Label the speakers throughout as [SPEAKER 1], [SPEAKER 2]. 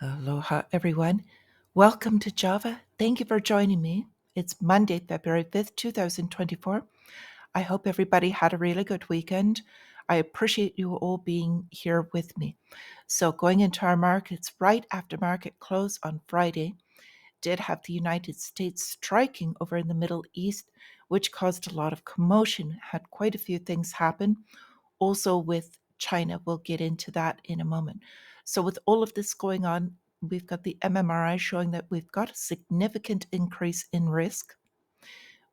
[SPEAKER 1] Aloha, everyone. Welcome to Java. Thank you for joining me. It's Monday, February 5th, 2024. I hope everybody had a really good weekend. I appreciate you all being here with me. So, going into our markets right after market close on Friday, did have the United States striking over in the Middle East, which caused a lot of commotion, had quite a few things happen. Also, with China, we'll get into that in a moment. So, with all of this going on, we've got the MMRI showing that we've got a significant increase in risk.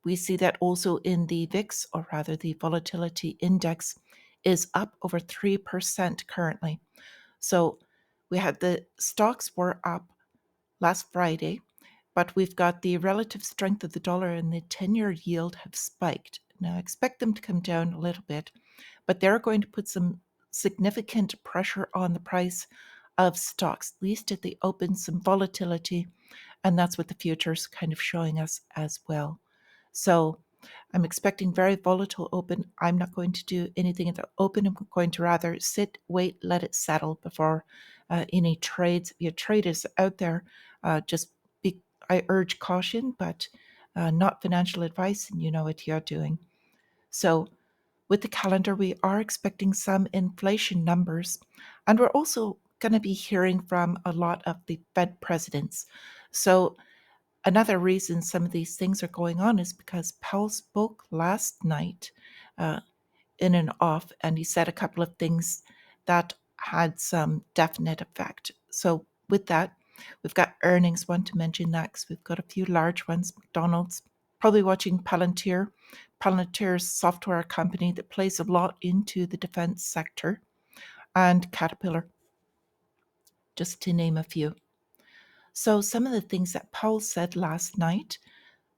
[SPEAKER 1] We see that also in the VIX, or rather the volatility index, is up over 3% currently. So, we had the stocks were up last Friday, but we've got the relative strength of the dollar and the 10-year yield have spiked. Now, I expect them to come down a little bit, but they're going to put some significant pressure on the price of stocks, at least at the open, some volatility. And that's what the future's kind of showing us as well. So I'm expecting very volatile open. I'm not going to do anything at the open. I'm going to rather sit, wait, let it settle before any trades. If your traders out there, just be, I urge caution, but not financial advice, and you know what you're doing. So with the calendar, we are expecting some inflation numbers, and we're also going to be hearing from a lot of the Fed presidents. So, another reason some of these things are going on is because Powell spoke last night uh, in and off, and he said a couple of things that had some definite effect. So, with that, we've got earnings. Want to mention that because we've got a few large ones. McDonald's, probably watching Palantir. Palantir's software company that plays a lot into the defense sector, and Caterpillar, just to name a few. So, some of the things that Powell said last night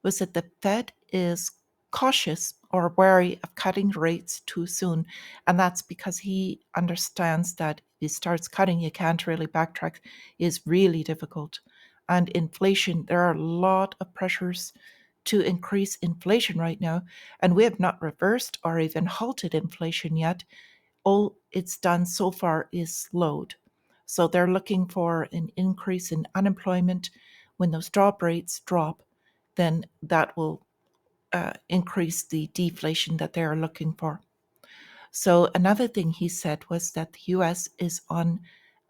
[SPEAKER 1] was that the Fed is cautious or wary of cutting rates too soon. And that's because he understands that if he starts cutting, you can't really backtrack, is really difficult. And inflation, there are a lot of pressures to increase inflation right now. And we have not reversed or even halted inflation yet. All it's done so far is slowed. So they're looking for an increase in unemployment. When those job rates drop, then that will increase the deflation that they're looking for. So another thing he said was that the US is on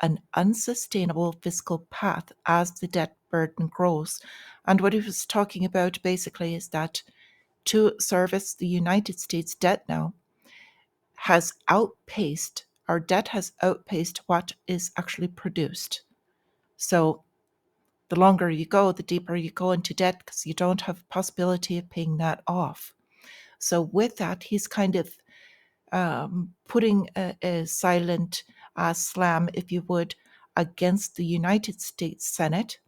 [SPEAKER 1] an unsustainable fiscal path as the debt burden grows. And what he was talking about basically is that to service the United States debt now has outpaced, our debt has outpaced what is actually produced. So the longer you go, the deeper you go into debt because you don't have possibility of paying that off. So with that, he's kind of putting a silent slam, if you would, against the United States Senate.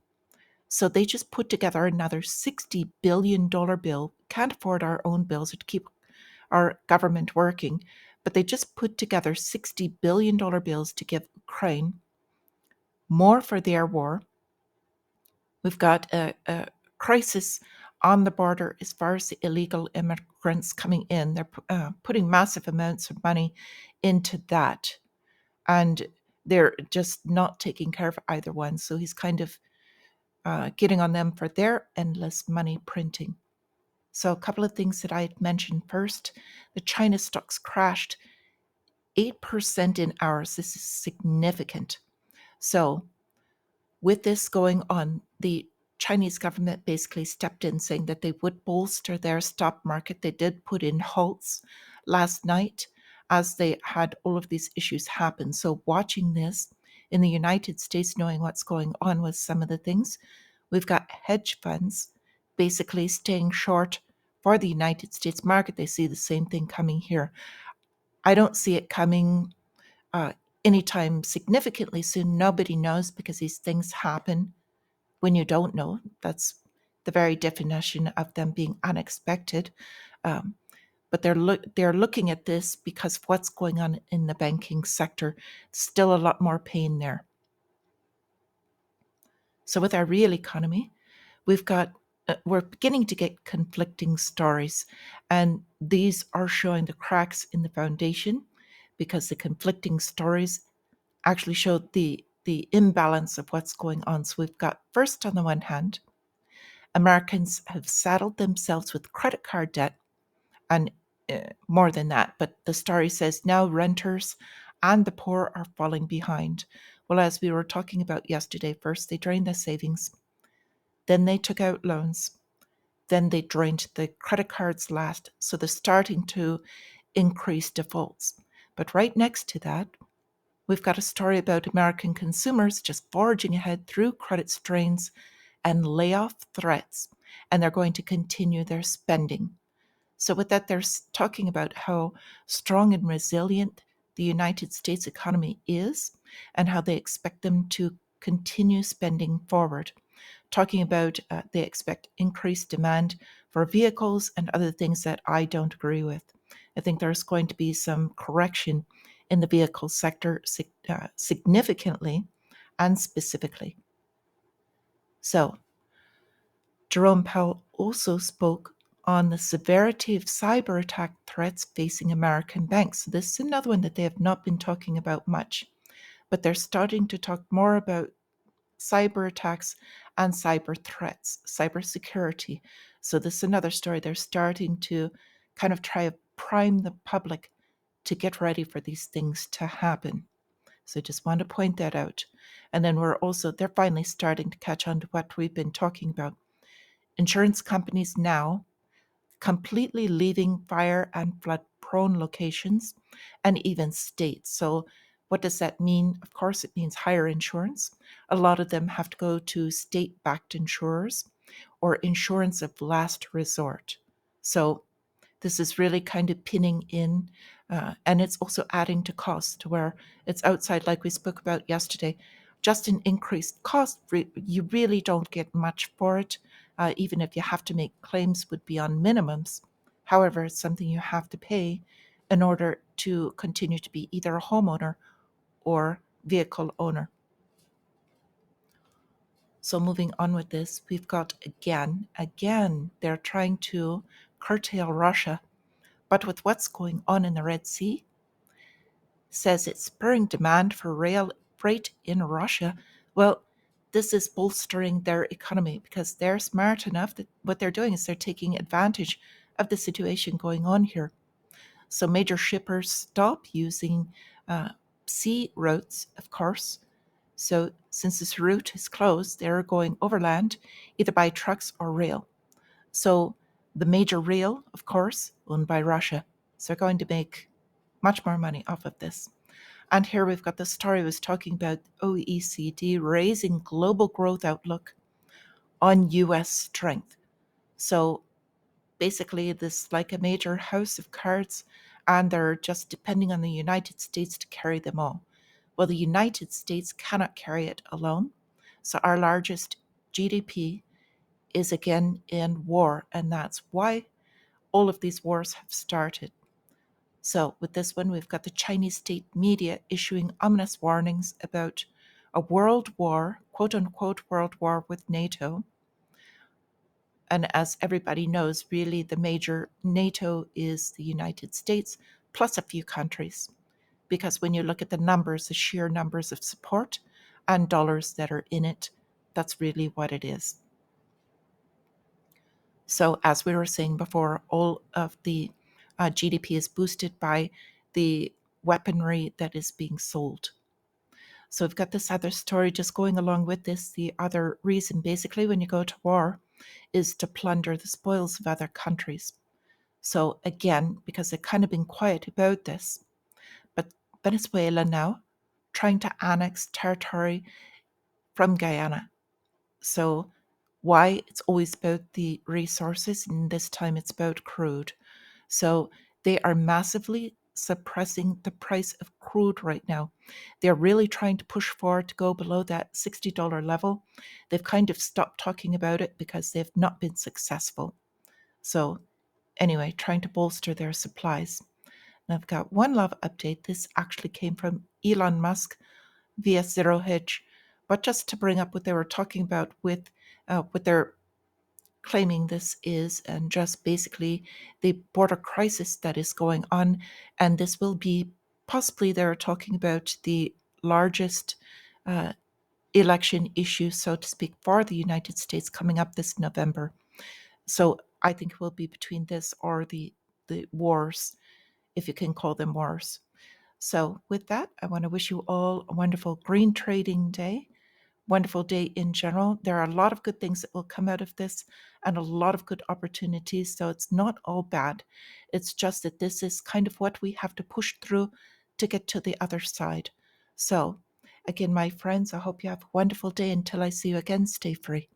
[SPEAKER 1] So they just put together another $60 billion bill. Can't afford our own bills to keep our government working, but they just put together $60 billion bills to give Ukraine more for their war. We've got a crisis on the border as far as the illegal immigrants coming in. They're putting massive amounts of money into that. And they're just not taking care of either one. So he's kind of getting on them for their endless money printing. So a couple of things that I had mentioned first, the China stocks crashed 8% in hours. This is significant. So with this going on, the Chinese government basically stepped in saying that they would bolster their stock market. They did put in halts last night as they had all of these issues happen. So watching this in the United States, knowing what's going on with some of the things, we've got hedge funds basically staying short for the United States market. They see the same thing coming here. I don't see it coming uh, anytime significantly soon. Nobody knows because these things happen when you don't know. That's the very definition of them being unexpected. Um, but they're looking at this because of what's going on in the banking sector. Still a lot more pain there. So with our real economy, we're beginning to get conflicting stories, and these are showing the cracks in the foundation because the conflicting stories actually show the the imbalance of what's going on. So we've got, first, on the one hand, Americans have saddled themselves with credit card debt, and more than that. But the story says now renters and the poor are falling behind. Well, as we were talking about yesterday, first they drained the savings, then they took out loans, then they drained the credit cards last. So they're starting to increase defaults. But right next to that, we've got a story about American consumers just forging ahead through credit strains and layoff threats, and they're going to continue their spending. So, with that, they're talking about how strong and resilient the United States economy is and how they expect them to continue spending forward. Talking about they expect increased demand for vehicles and other things that I don't agree with. I think there's going to be some correction in the vehicle sector significantly and specifically. So, Jerome Powell also spoke on the severity of cyber attack threats facing American banks. So this is another one that they have not been talking about much, but they're starting to talk more about cyber attacks and cyber threats, cybersecurity. So this is another story. They're starting to kind of try to prime the public to get ready for these things to happen. So I just want to point that out. And then they're finally starting to catch on to what we've been talking about. Insurance companies now completely leaving fire and flood prone locations and even states. So, what does that mean? Of course, it means higher insurance. A lot of them have to go to state backed insurers or insurance of last resort. So, this is really kind of pinning in, and it's also adding to cost to where it's outside, like we spoke about yesterday. Just an increased cost, you really don't get much for it. Even if you have to make claims, would be on minimums. However, it's something you have to pay in order to continue to be either a homeowner or vehicle owner. So moving on with this, we've got again, they're trying to curtail Russia, but with what's going on in the Red Sea, says it's spurring demand for rail freight in Russia. Well, this is bolstering their economy because they're smart enough that what they're doing is they're taking advantage of the situation going on here. So major shippers stop using sea routes, of course. So since this route is closed, they're going overland, either by trucks or rail. So the major rail, of course, owned by Russia. So they're going to make much more money off of this. And here we've got the story I was talking about OECD raising global growth outlook on US strength. So basically, this is like a major house of cards, and they're just depending on the United States to carry them all. Well, the United States cannot carry it alone. So our largest GDP is again in war, and that's why all of these wars have started. So, with this one, we've got the Chinese state media issuing ominous warnings about a world war, quote unquote, world war with NATO. And as everybody knows, really the major NATO is the United States plus a few countries. Because when you look at the numbers, the sheer numbers of support and dollars that are in it, that's really what it is. So, as we were saying before, all of the GDP is boosted by the weaponry that is being sold. So, we've got this other story just going along with this. The other reason, basically, when you go to war, is to plunder the spoils of other countries. So, again, because they've kind of been quiet about this, but Venezuela now trying to annex territory from Guyana. So, why? It's always about the resources, and this time it's about crude. So, they are massively suppressing the price of crude right now. They're really trying to push forward to go below that $60 level. They've kind of stopped talking about it because they've not been successful. So, anyway, trying to bolster their supplies. Now, I've got one love update. This actually came from Elon Musk via Zero Hedge. But just to bring up what they were talking about with what they're claiming this is, and just basically the border crisis that is going on. And this will be possibly, they're talking about the largest election issue, so to speak, for the United States coming up this November. So I think it will be between this or the wars, if you can call them wars. So with that, I want to wish you all a wonderful green trading day, wonderful day in general. There are a lot of good things that will come out of this and a lot of good opportunities. So it's not all bad. It's just that this is kind of what we have to push through to get to the other side. So again, my friends, I hope you have a wonderful day. Until I see you again, stay free.